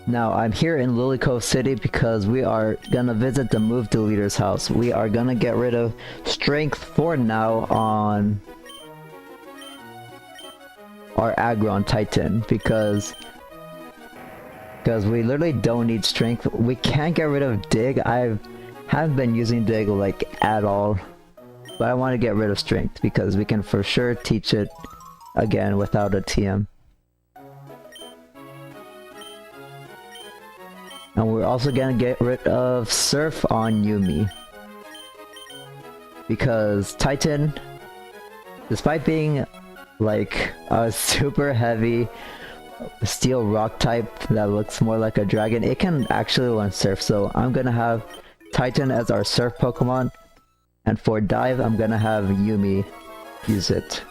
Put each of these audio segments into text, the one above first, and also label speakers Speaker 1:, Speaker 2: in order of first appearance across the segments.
Speaker 1: Now I'm here in Lily Cove City because we are gonna visit the move deleter's house. We are gonna get rid of strength for now on our Aggron Titan because we literally don't need strength. We can't get rid of dig. I haven't been using dig like at all, but I want to get rid of strength because we can for sure teach it again without a TM. And we're also gonna get rid of Surf on Yumi. Because Titan, despite being like a super heavy steel rock type that looks more like a dragon, it can actually learn Surf. So I'm gonna have Titan as our Surf Pokemon. And for Dive, I'm gonna have Yumi use it.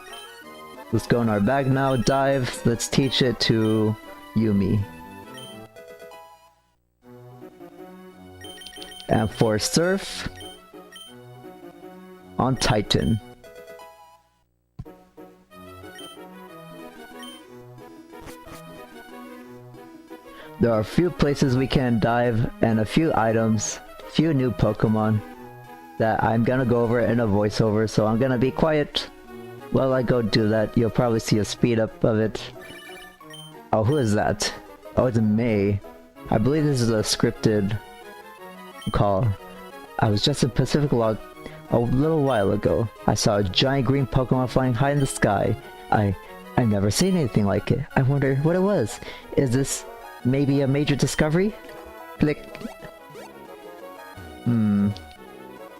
Speaker 1: Let's go in our bag now. Dive, let's teach it to Yumi. And for Surf, on Titan. There are a few places we can dive and a few items, few new Pokemon that I'm gonna go over in a voiceover, so I'm gonna be quiet while I go do that. You'll probably see a speed up of it. Oh, who is that? Oh, it's May. I believe this is a scripted call. I was just in Pacific Log a little while ago. I saw a giant green Pokemon flying high in the sky. I've never seen anything like it. I wonder what it was. Is this maybe a major discovery? Click.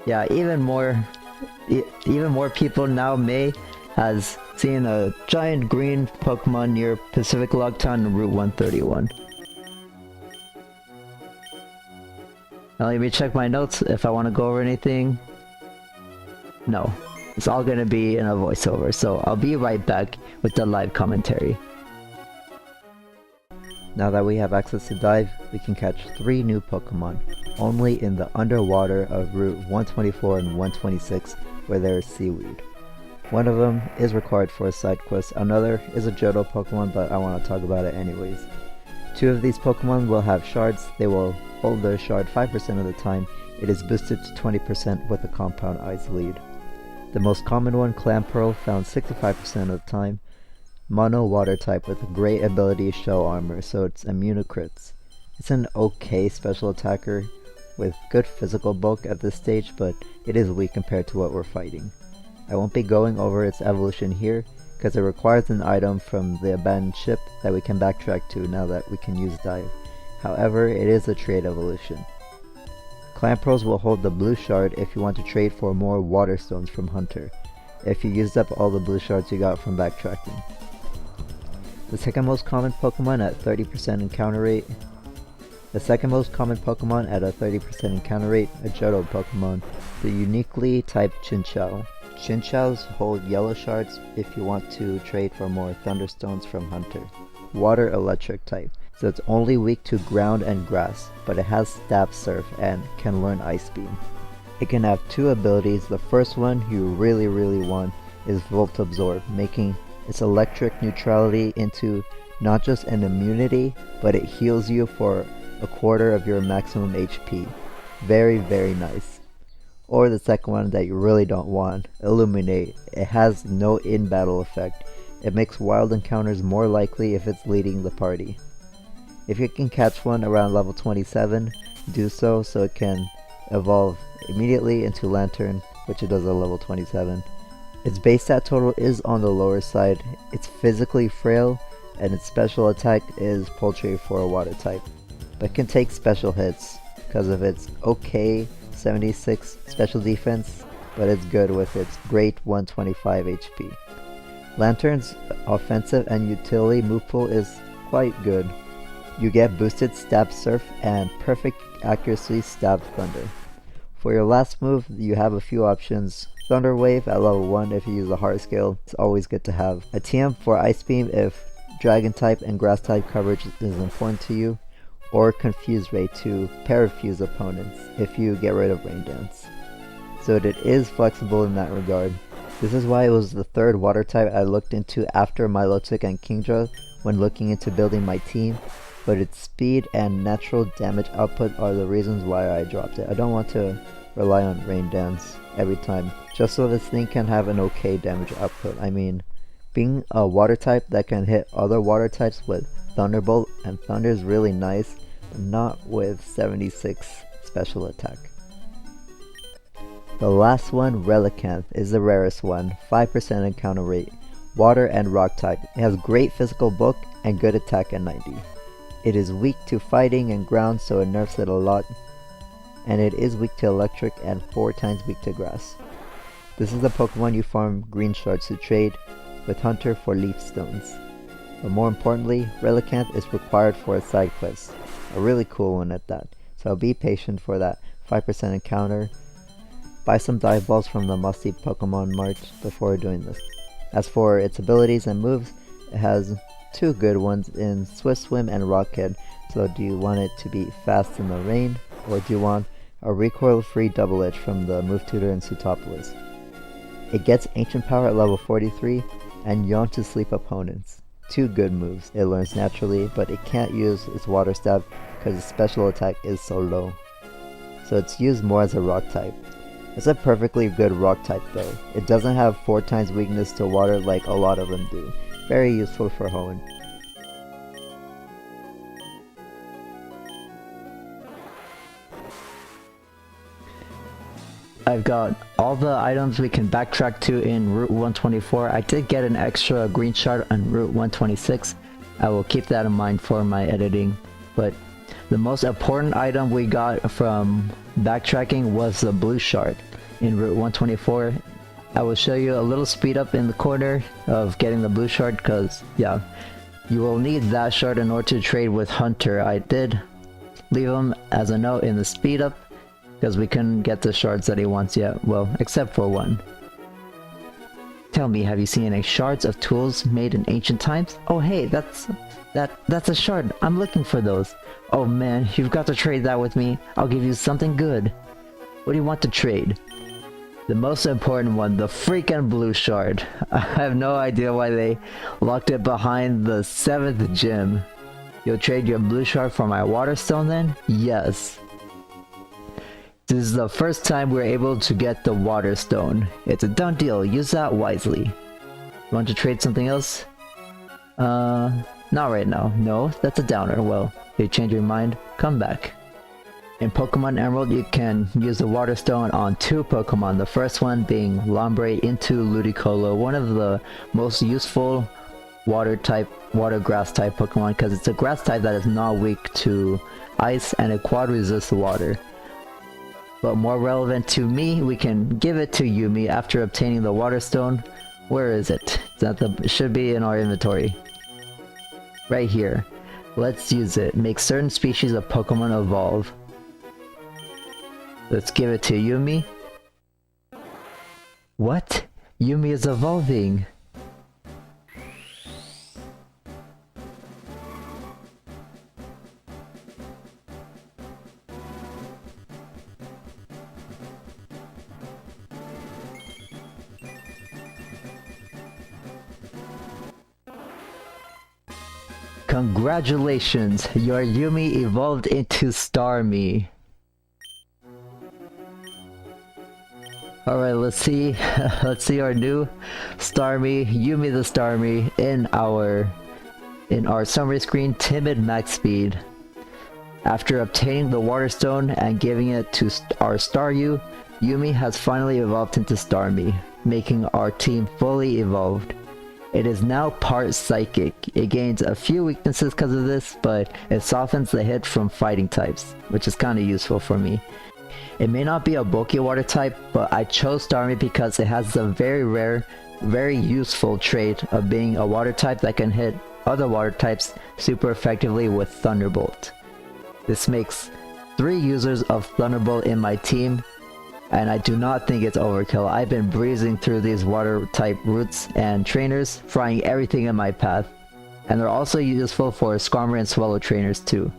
Speaker 1: Yeah, even more people now. May has seen a giant green Pokemon near Pacific Log Town on Route 131. Now let me check my notes if I want to go over anything. No, it's all gonna be in a voiceover, so I'll be right back with the live commentary. Now that we have access to Dive, we can catch 3 new Pokemon, only in the underwater of Route 124 and 126 where there is seaweed. One of them is required for a side quest, another is a Johto Pokemon, but I want to talk about it anyways. 2 of these Pokemon will have shards. They will hold their shard 5% of the time. It is boosted to 20% with a Compound Ice lead. The most common one, Clamperl, found 65% of the time. Mono water type with a great ability Shell Armor, so it's immune to crits. It's an okay special attacker with good physical bulk at this stage, but it is weak compared to what we're fighting. I won't be going over its evolution here, because it requires an item from the abandoned ship that we can backtrack to now that we can use Dive. However, it is a trade evolution. Clamperls will hold the blue shard if you want to trade for more Waterstones from Hunter, if you used up all the blue shards you got from backtracking. The second most common Pokemon at 30% encounter rate. The second most common Pokemon at a 30% encounter rate, a Johto Pokemon, the uniquely typed Chinchou. Chinchous hold yellow shards if you want to trade for more Thunderstones from Hunter. Water electric type, so it's only weak to ground and grass, but it has Stab Surf and can learn Ice Beam. It can have 2 abilities. The first one you really want is Volt Absorb, making its electric neutrality into not just an immunity, but it heals you for a quarter of your maximum HP. Very nice. Or the second one that you really don't want, Illuminate. It has no in-battle effect. It makes wild encounters more likely if it's leading the party. If you can catch one around level 27, do so it can evolve immediately into Lantern, which it does at level 27. Its base stat total is on the lower side, it's physically frail, and its special attack is Poultry for a water type, but can take special hits because of its okay 76 special defense, but it's good with its great 125 HP. Lantern's offensive and utility move pool is quite good. You get boosted Stab Surf and perfect accuracy Stab Thunder. For your last move, you have a few options. Thunder Wave at level 1 if you use a heart scale, it's always good to have. A TM for Ice Beam if Dragon type and Grass type coverage is important to you. Or Confuse Ray to parafuse opponents if you get rid of Rain Dance. So it is flexible in that regard. This is why it was the 3rd water type I looked into after Milotic and Kingdra when looking into building my team. but its speed and natural damage output are the reasons why I dropped it. I don't want to rely on Rain Dance every time, just so this thing can have an okay damage output. I mean, being a water type that can hit other water types with Thunderbolt and Thunder is really nice, but not with 76 special attack. The last one, Relicanth, is the rarest one, 5% encounter rate, water and rock type. It has great physical bulk and good attack at 90. It is weak to fighting and ground, so it nerfs it a lot, and it is weak to electric and 4 times weak to grass. This is the Pokemon you farm green shards to trade with Hunter for leaf stones. But more importantly, Relicanth is required for a side quest, a really cool one at that, so be patient for that 5% encounter. Buy some dive balls from the Musty Pokemon Mart before doing this. As for its abilities and moves, it has 2 good ones in Swift Swim and Rocket, so do you want it to be fast in the rain, or do you want a recoil-free double edge from the move tutor in Sootopolis? It gets Ancient Power at level 43 and Yawn to sleep opponents. 2 good moves. It learns naturally, but it can't use its Water Stab because its special attack is so low. So it's used more as a rock type. It's a perfectly good rock type though. It doesn't have 4 times weakness to water like a lot of them do. Very useful for Hoenn.
Speaker 2: I've got all the items we can backtrack to in Route 124. I did get an extra green shard on Route 126. I will keep that in mind for my editing. But the most important item we got from backtracking was the blue shard in Route 124. I will show you a little speed up in the corner of getting the blue shard because, yeah, you will need that shard in order to trade with Hunter. I did leave him as a note in the speed up because we couldn't get the shards that he wants yet, well, except for one. Tell me, have you seen any shards of tools made in ancient times? Oh hey, that's a shard. I'm looking for those. Oh man, you've got to trade that with me. I'll give you something good. What do you want to trade? The most important one, the freaking blue shard. I have no idea why they locked it behind the 7th gym. You'll trade your blue shard for my Waterstone then? Yes. This is the first time we're able to get the Waterstone. It's a done deal, use that wisely. Want to trade something else? Not right now. No, that's a downer. Well, if you change your mind, come back. In Pokemon Emerald, you can use the Waterstone on 2 Pokemon. The first one being Lombre into Ludicolo, one of the most useful water grass type Pokemon because it's a grass type that is not weak to ice and it quad resists water. But more relevant to me, we can give it to Yumi after obtaining the Waterstone. Where is it? It should be in our inventory. Right here. Let's use it. Make certain species of Pokemon evolve. Let's give it to Yumi. What? Yumi is evolving! Congratulations! Your Yumi evolved into Starmie. Alright, let's see our new Starmie, Yumi the Starmie, in our summary screen, Timid Max Speed. After obtaining the Waterstone and giving it to our Staryu, Yumi has finally evolved into Starmie, making our team fully evolved. It is now part Psychic. It gains a few weaknesses because of this, but it softens the hit from fighting types, which is kinda useful for me. It may not be a bulky water type, but I chose Starmie because it has the very rare, very useful trait of being a water type that can hit other water types super effectively with Thunderbolt. This makes 3 users of Thunderbolt in my team, and I do not think it's overkill. I've been breezing through these water type routes and trainers, frying everything in my path. And they're also useful for Skarmory and Swallow trainers too.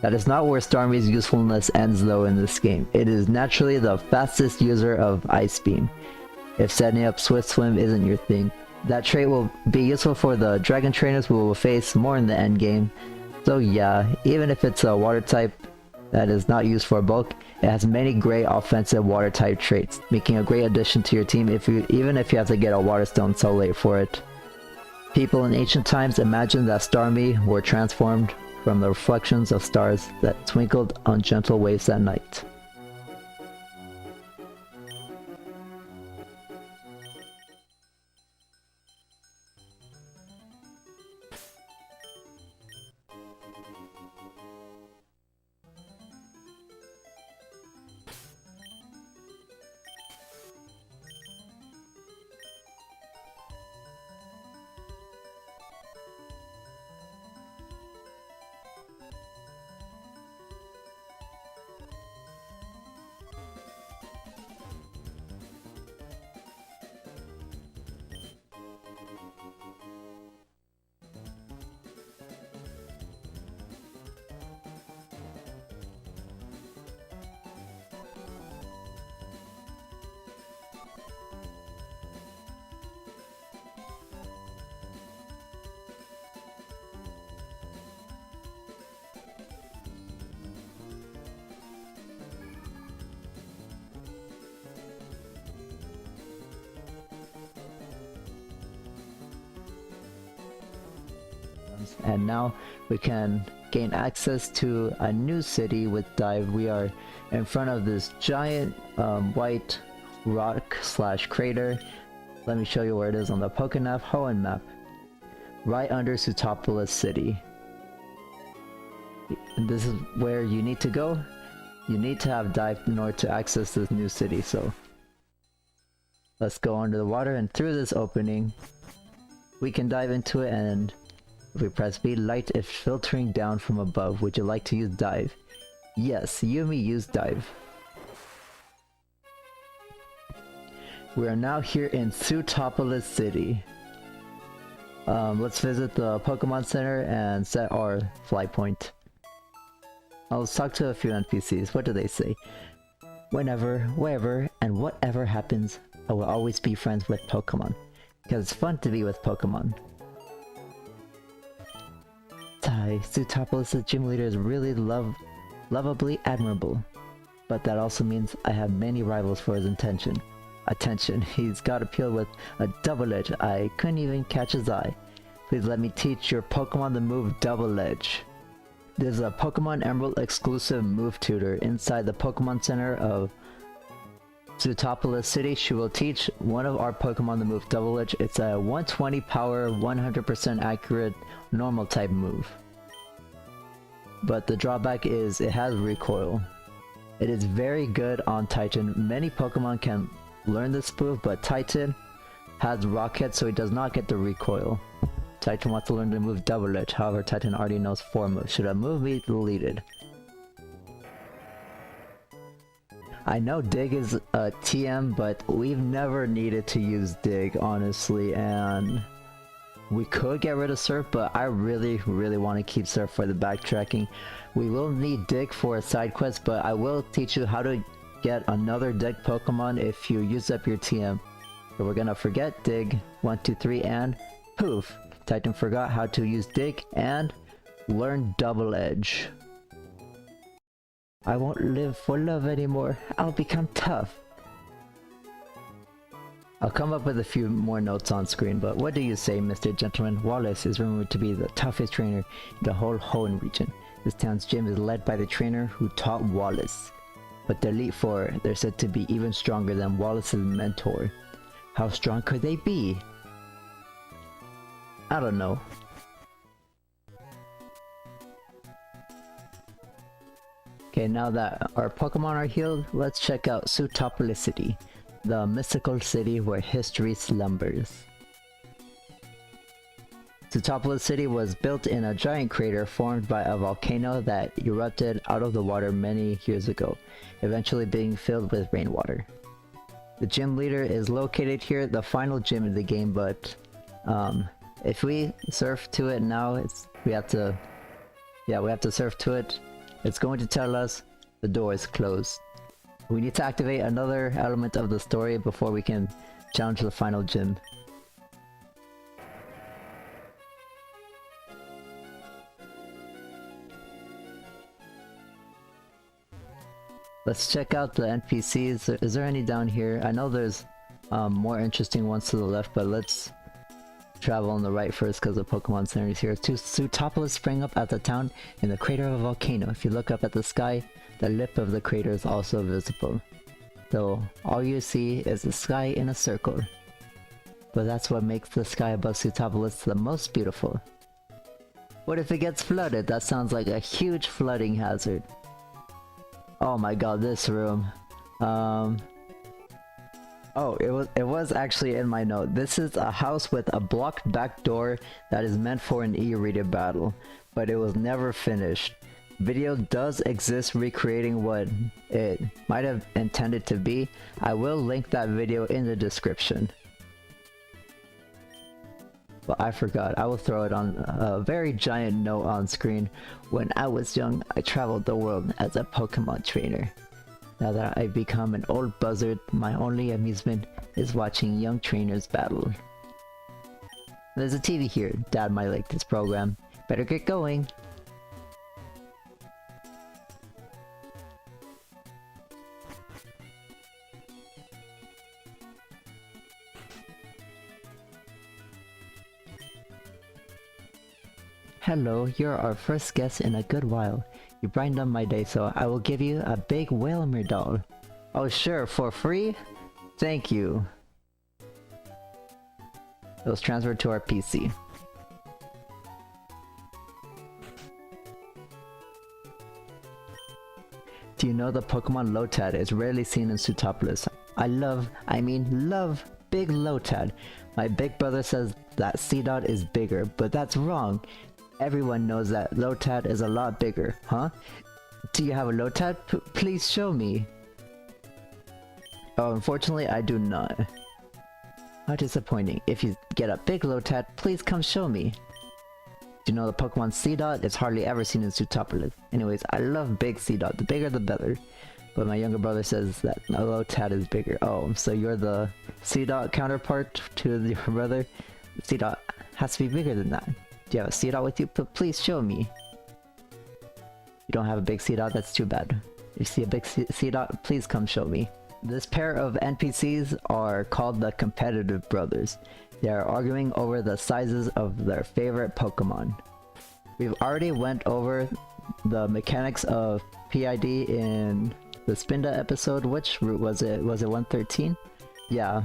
Speaker 2: That is not where Starmie's usefulness ends though in this game. It is naturally the fastest user of Ice Beam. If setting up Swift Swim isn't your thing. That trait will be useful for the Dragon trainers we will face more in the end game. So yeah, even if it's a water type that is not used for bulk, it has many great offensive water type traits, making a great addition to your team even if you have to get a Waterstone so late for it. People in ancient times imagined that Starmie were transformed from the reflections of stars that twinkled on gentle waves at night. And now we can gain access to a new city with dive. We are in front of this giant white rock slash crater. Let me show you where it is on the Pokénav Hoenn map. Right under Sootopolis City. And this is where you need to go. You need to have dive in order to access this new city, so let's go under the water, and through this opening we can dive into it, and if we press B, light is filtering down from above. Would you like to use dive? Yes, Yumi used dive. We are now here in Sootopolis City. Let's visit the Pokemon Center and set our flight point. Let's talk to a few NPCs. What do they say? Whenever, wherever, and whatever happens, I will always be friends with Pokemon. Because it's fun to be with Pokemon. Tai, Sootopolis' gym leader is really lovably admirable. But that also means I have many rivals for his attention. He's got appeal with a double edge. I couldn't even catch his eye. Please let me teach your Pokemon the move Double Edge. There's a Pokemon Emerald exclusive move tutor inside the Pokemon Center of Sootopolis City. She will teach one of our Pokemon the move Double Edge. It's a 120 power, 100% accurate, normal type move. But the drawback is it has recoil. It is very good on Titan. Many Pokemon can learn this move, but Titan has Rocket, so he does not get the recoil. Titan wants to learn the move Double Edge, however Titan already knows 4 moves. Should a move be deleted? I know Dig is a TM, but we've never needed to use Dig, honestly, and we could get rid of Surf, but I really want to keep Surf for the backtracking. We will need Dig for a side quest, but I will teach you how to get another Dig Pokemon if you use up your TM. So we're gonna forget Dig, 1, 2, 3, and poof! Titan forgot how to use Dig and learn Double Edge. I won't live for love anymore. I'll become tough. I'll come up with a few more notes on screen, but what do you say, Mr. Gentleman? Wallace is rumored to be the toughest trainer in the whole Hoenn region. This town's gym is led by the trainer who taught Wallace. But the Elite Four, they're said to be even stronger than Wallace's mentor. How strong could they be? I don't know. Okay, now that our Pokemon are healed, let's check out Sootopolis City, the mystical city where history slumbers. Sootopolis City was built in a giant crater formed by a volcano that erupted out of the water many years ago, eventually being filled with rainwater. The gym leader is located here, the final gym in the game, but if we surf to it now, we have to surf to it. It's going to tell us the door is closed. We need to activate another element of the story before we can challenge the final gym. Let's check out the NPCs. Is there any down here? I know there's more interesting ones to the left, but let's travel on the right first because the Pokemon Center is here. Two Sootopolis spring up at the town in the crater of a volcano. If you look up at the sky, the lip of the crater is also visible. So all you see is the sky in a circle. But that's what makes the sky above Sootopolis the most beautiful. What if it gets flooded? That sounds like a huge flooding hazard. Oh my god, this room. Oh, it was actually in my note. This is a house with a blocked back door that is meant for an e-reader battle, but it was never finished. Video does exist recreating what it might have intended to be. I will link that video in the description. But I forgot. I will throw it on a very giant note on screen. When I was young, I traveled the world as a Pokemon trainer. Now that I've become an old buzzard, my only amusement is watching young trainers battle. There's a TV here. Dad might like this program. Better get going. Hello, you're our first guest in a good while. You brightened up my day, so I will give you a big Whalmer doll. Oh sure, for free? Thank you. It was transferred to our PC. Do you know the Pokemon Lotad is rarely seen in Sootopolis? I mean love big Lotad. My big brother says that Seedot is bigger, but that's wrong. Everyone knows that Lotad is a lot bigger, huh? Do you have a Lotad? Please show me. Oh, unfortunately I do not. How disappointing. If you get a big Lotad, please come show me. Do you know the Pokemon Seedot is hardly ever seen in Sootopolis? Anyways, I love big Seedot. The bigger the better. But my younger brother says that a Lotad is bigger. Oh, so you're the Seedot counterpart to your brother? Seedot has to be bigger than that. Do you have a Seedot with you? Please show me. You don't have a big Seedot? That's too bad. If you see a big Seedot, please come show me. This pair of NPCs are called the Competitive Brothers. They are arguing over the sizes of their favorite Pokemon. We've already went over the mechanics of PID in the Spinda episode. Which route was it? Was it 113? Yeah.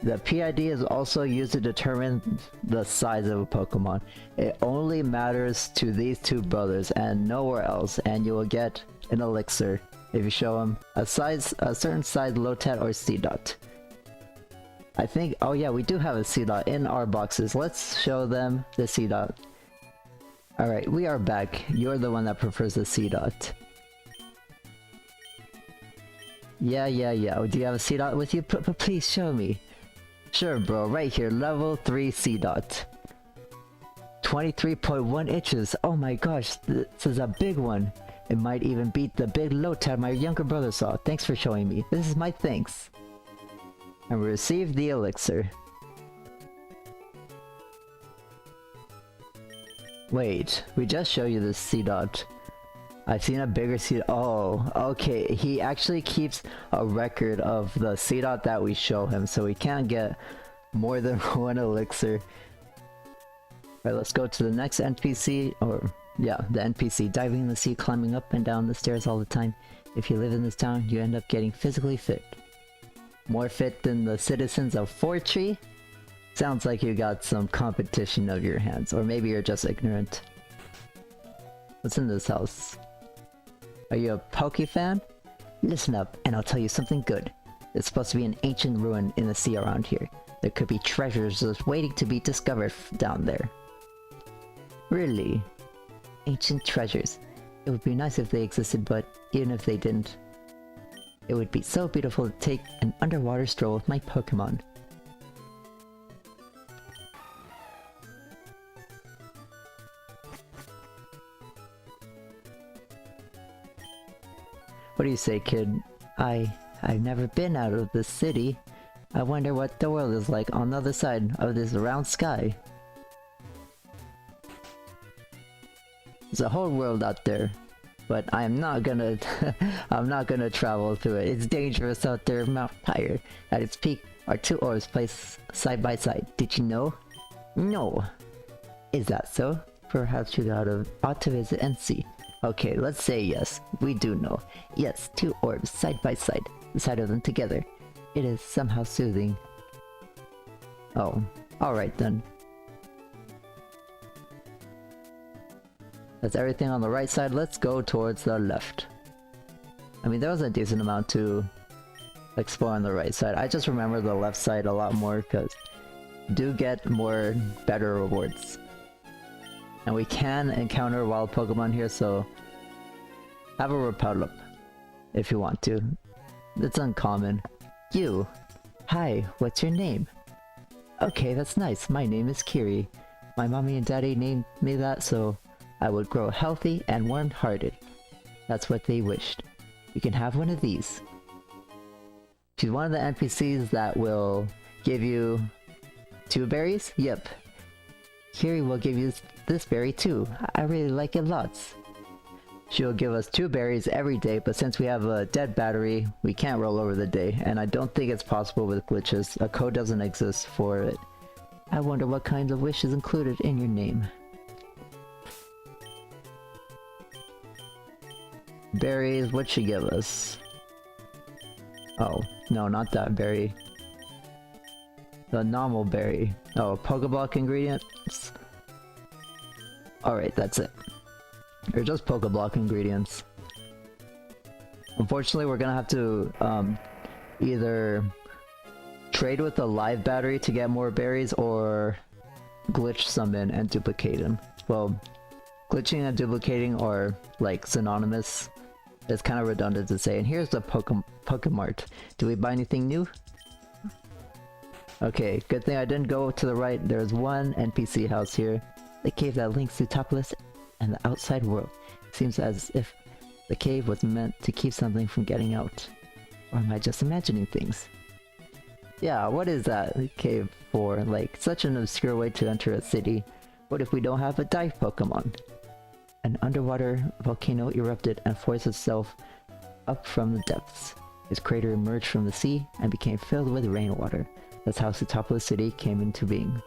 Speaker 2: The PID is also used to determine the size of a Pokemon. It only matters to these two brothers and nowhere else, and you will get an elixir if you show them a certain size Lotad or Seedot. I think, oh yeah, we do have a Seedot in our boxes. Let's show them the Seedot. Alright, we are back. You're the one that prefers the Seedot. Yeah. Oh, do you have a Seedot with you? Please show me. Sure bro, right here, level 3 Seedot. 23.1 inches, oh my gosh, this is a big one. It might even beat the big Lotad my younger brother saw. Thanks for showing me, this is my thanks. And we received the elixir. Wait, we just showed you this Seedot. I've seen a bigger Seedot. Oh, okay. He actually keeps a record of the Seedot that we show him, so we can't get more than one elixir. Alright, let's go to the next NPC, or yeah, the NPC. Diving in the sea, climbing up and down the stairs all the time. If you live in this town, you end up getting physically fit. More fit than the citizens of Fortree? Sounds like you got some competition of your hands, or maybe you're just ignorant. What's in this house? Are you a Poke fan? Listen up, and I'll tell you something good. There's supposed to be an ancient ruin in the sea around here. There could be treasures just waiting to be discovered down there. Really? Ancient treasures. It would be nice if they existed, but even if they didn't, it would be so beautiful to take an underwater stroll with my Pokemon. What do you say, kid? I've never been out of this city. I wonder what the world is like on the other side of this round sky. There's a whole world out there. but I am not gonna I'm not gonna travel through it. It's dangerous out there. Mount Pyre. At its peak are two orbs placed side by side. Did you know? No. Is that so? Perhaps you ought to visit and see. Okay, let's say yes. We do know. Yes, two orbs side by side. The sight of them together. It is somehow soothing. Oh, alright then. That's everything on the right side. Let's go towards the left. I mean, there was a decent amount to explore on the right side. I just remember the left side a lot more because do get more better rewards. And we can encounter wild Pokemon here, so have a repel up if you want to. It's uncommon. You! Hi, what's your name? Okay, that's nice. My name is Kiri. My mommy and daddy named me that so I would grow healthy and warm-hearted. That's what they wished. You can have one of these. She's one of the NPCs that will give you 2 berries? Yep. Kiri will give you this berry too. I really like it lots. She'll give us 2 berries every day, but since we have a dead battery, we can't roll over the day, and I don't think it's possible with glitches. A code doesn't exist for it. I wonder what kinds of wish is included in your name. Berries, what'd she give us? Oh, no, not that berry. The normal berry. Oh, Pokeblock ingredients? Alright, that's it. They're just Pokeblock ingredients. Unfortunately, we're gonna have to either trade with a live battery to get more berries or glitch summon and duplicate them. Well, glitching and duplicating are like synonymous. It's kind of redundant to say. And here's the Pokemart. Do we buy anything new? Okay, good thing I didn't go to the right. There's one NPC house here. The cave that links to Topless and the outside world. Seems as if the cave was meant to keep something from getting out. Or am I just imagining things? Yeah, what is that cave for? Like, such an obscure way to enter a city. What if we don't have a dive Pokemon? An underwater volcano erupted and forced itself up from the depths. Its crater emerged from the sea and became filled with rainwater. That's how Sootopolis City came into being.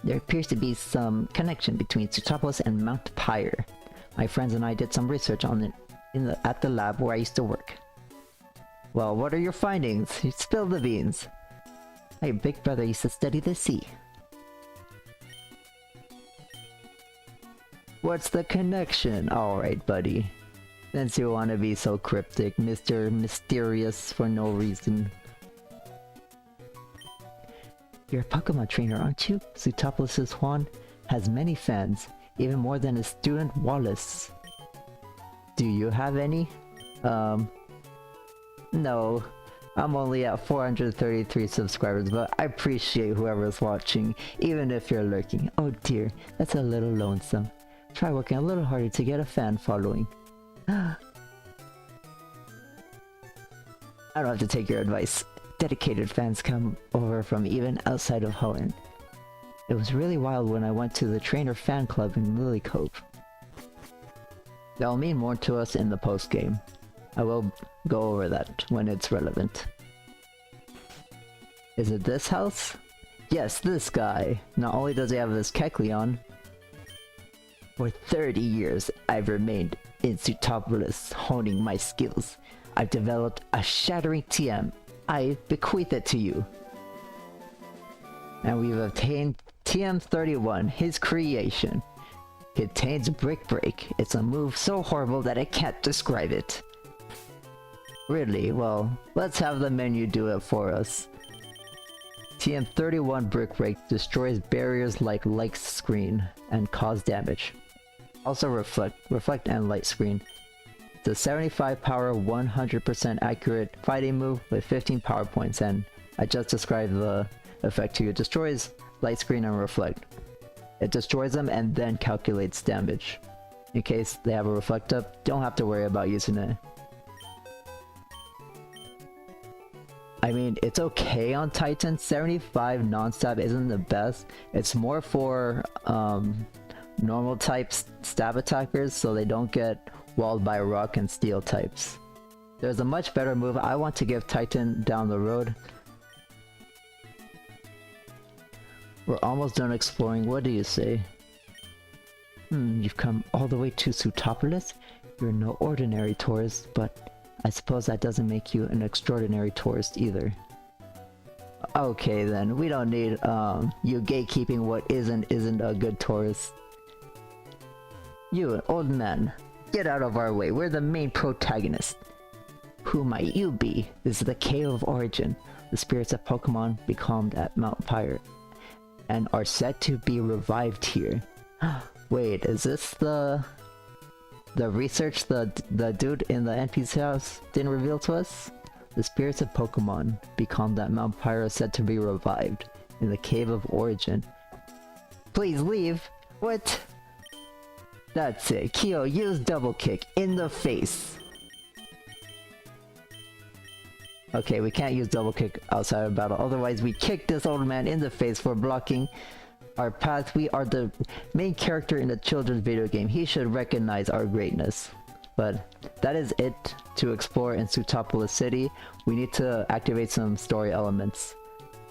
Speaker 2: There appears to be some connection between Sootopolis and Mount Pyre. My friends and I did some research on it at the lab where I used to work. Well, what are your findings? Spill the beans. My big brother used to study the sea. What's the connection? Alright, buddy. Since you want to be so cryptic, Mr. Mysterious for no reason. You're a Pokemon trainer, aren't you? Sootopolis' Juan has many fans, even more than his student Wallace. Do you have any? No. I'm only at 433 subscribers, but I appreciate whoever's watching, even if you're lurking. Oh dear, that's a little lonesome. Try working a little harder to get a fan following. I don't have to take your advice. Dedicated fans come over from even outside of Holland. It was really wild when I went to the trainer fan club in Lily Cove. That'll mean more to us in the post-game. I will go over that when it's relevant. Is it this house? Yes, this guy. Not only does he have this Kecleon, for 30 years I've remained in Sootopolis honing my skills. I've developed a shattering TM. I bequeath it to you. And we've obtained TM31, his creation. Contains Brick Break. It's a move so horrible that I can't describe it. Really? Well, let's have the menu do it for us. TM31 Brick Break destroys barriers like Light Screen and cause damage. Also Reflect and Light Screen. It's a 75 power, 100% accurate fighting move with 15 power points, and I just described the effect to you. It destroys Light Screen and Reflect. It destroys them and then calculates damage. in case they have a reflect up. Don't have to worry about using it. I mean, it's okay on Titan. 75 non-stab isn't the best. It's more for normal type stab attackers, so they don't get walled by rock and steel types. There's a much better move I want to give Titan down the road. We're almost done exploring. What do you say? You've come all the way to Sootopolis? You're no ordinary tourist, but I suppose that doesn't make you an extraordinary tourist either. Okay then, we don't need you gatekeeping what isn't a good tourist. You, an old man, get out of our way. We're the main protagonist. Who might you be? This is the Cave of Origin. The spirits of Pokemon becalmed at Mount Pyre and are said to be revived here. Wait, is this the research the dude in the NPC house didn't reveal to us? The spirits of Pokemon becalmed at Mount Pyre are said to be revived in the Cave of Origin. Please leave. What? That's it. Kyo, use double kick in the face. Okay, we can't use double kick outside of battle, otherwise we kick this old man in the face for blocking our path. We are the main character in a children's video game. He should recognize our greatness. But that is it to explore in Sootopolis City. We need to activate some story elements.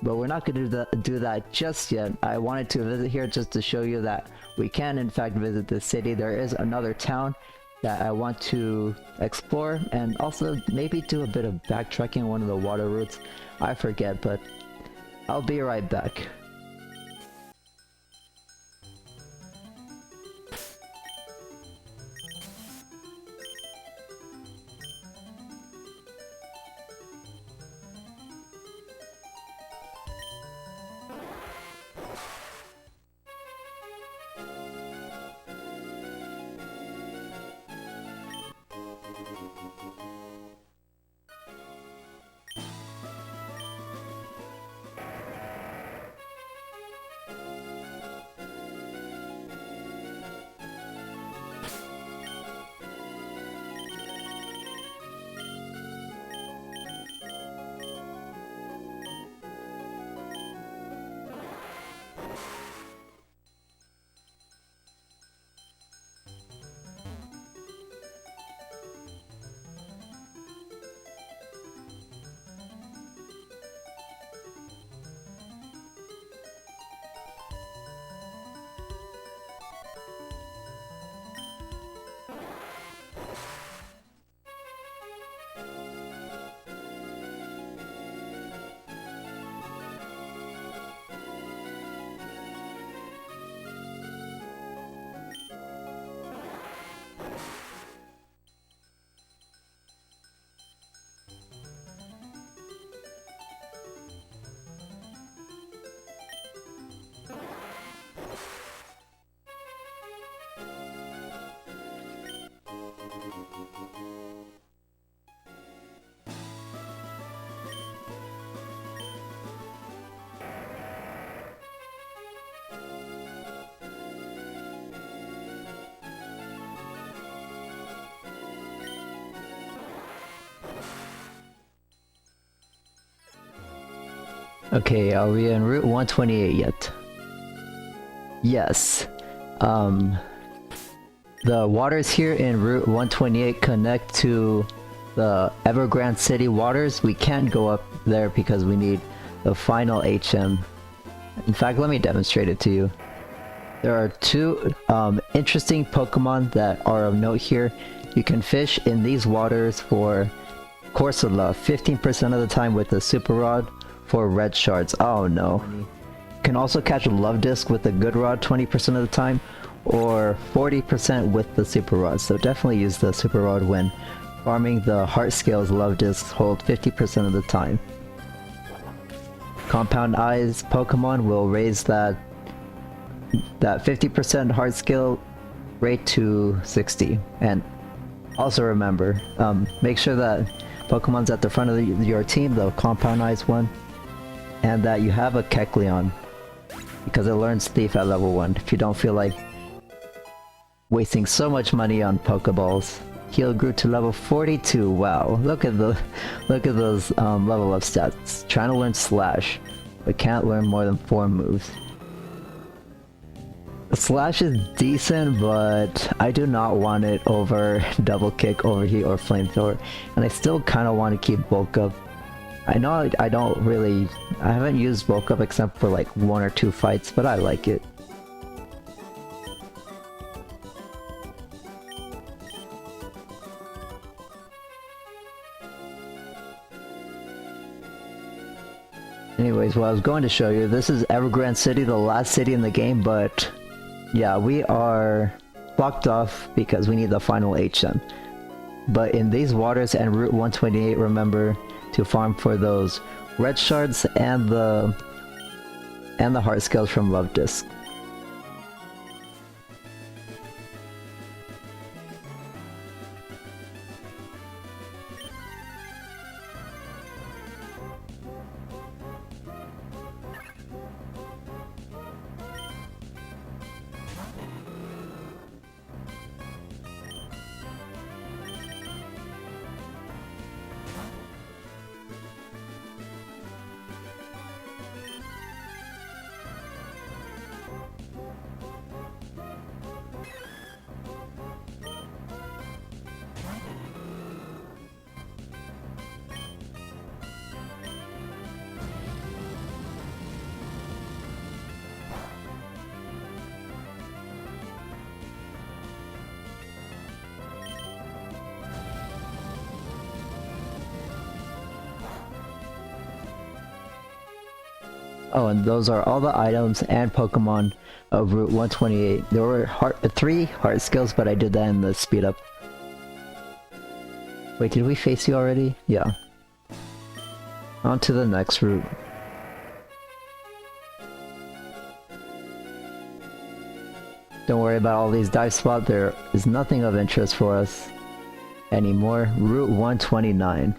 Speaker 2: But we're not going to do that just yet. I wanted to visit here just to show you that we can in fact visit this city. There is another town that I want to explore, and also maybe do a bit of backtracking one of the water routes. I forget, but I'll be right back. Okay, are we in Route 128 yet? Yes. The waters here in Route 128 connect to the Evergrande City waters. We can't go up there because we need the final HM. In fact, let me demonstrate it to you. There are two interesting Pokemon that are of note here. You can fish in these waters for Corsola 15% of the time with the Super Rod for red shards. Oh no. You can also catch a Love Disc with a good rod 20% of the time, or 40% with the Super Rod. So definitely use the Super Rod when farming the Heart Scales. Love Discs hold 50% of the time. Compound Eyes Pokemon will raise that 50% Heart Scale rate to 60. And also remember, make sure that Pokemon's at the front of your team, the Compound Eyes one, and that you have a Kecleon, because it learns Thief at level 1. If you don't feel like Wasting so much money on Pokeballs. Heal grew to level 42. Wow, look at those level up stats. Trying to learn Slash, but can't learn more than 4 moves. Slash is decent, but I do not want it over Double Kick, Overheat, or Flamethrower, and I still kind of want to keep Bulk Up. I know I haven't used Bulk Up except for like 1 or 2 fights, but I like it. Anyways, what I was going to show you, this is Evergrande City, the last city in the game, but yeah, we are blocked off because we need the final HM. But in these waters and Route 128, remember to farm for those red shards and the heart scales from Love Disc. Oh, and those are all the items and Pokemon of Route 128. There were 3 heart skills, but I did that in the speed up. Wait, did we face you already? Yeah. On to the next route. Don't worry about all these dive spots, there is nothing of interest for us anymore. Route 129.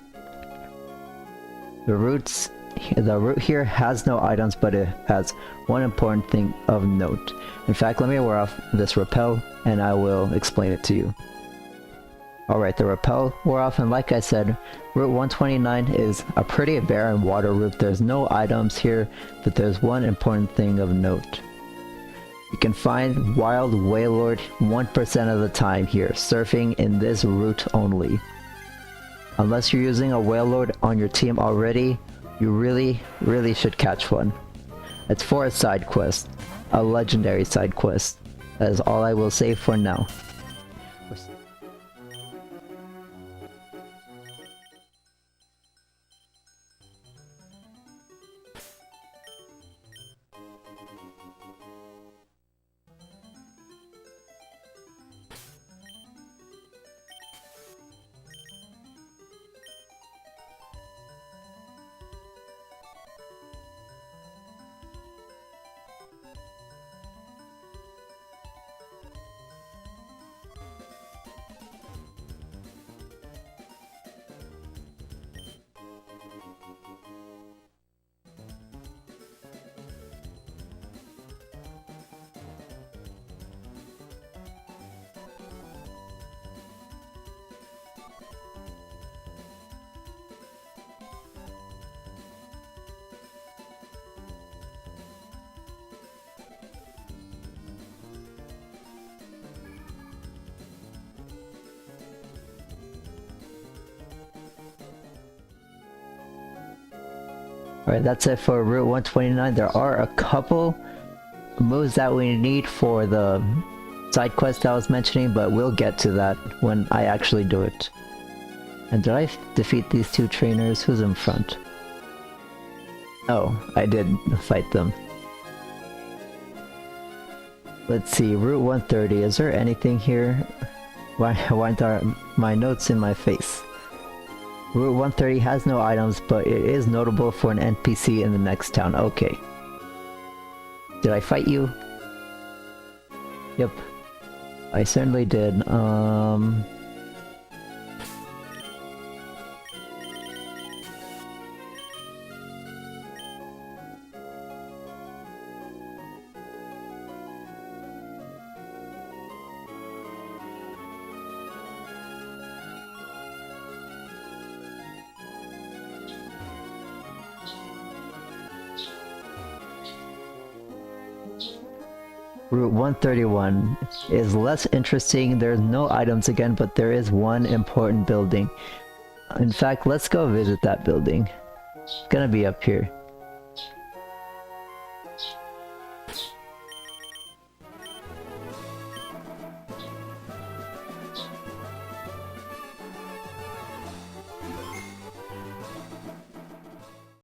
Speaker 2: The route here has no items, but it has one important thing of note. In fact, let me wear off this repel and I will explain it to you. Alright, the repel wore off, and like I said, Route 129 is a pretty barren water route. There's no items here, but there's one important thing of note. You can find Wild Wailord 1% of the time here, surfing in this route only. Unless you're using a Wailord on your team already, you really should catch one. It's for a side quest, a legendary side quest. That is all I will say for now. Alright, that's it for Route 129. There are a couple moves that we need for the side quest I was mentioning, but we'll get to that when I actually do it. And did I defeat these 2 trainers? Who's in front? Oh, I did fight them. Let's see, Route 130. Is there anything here? Why aren't my notes in my face? Route 130 has no items, but it is notable for an NPC in the next town. Okay. Did I fight you? Yep. I certainly did. Route 131 is less interesting. There's no items again, but there is one important building. In fact, let's go visit that building. It's gonna be up here.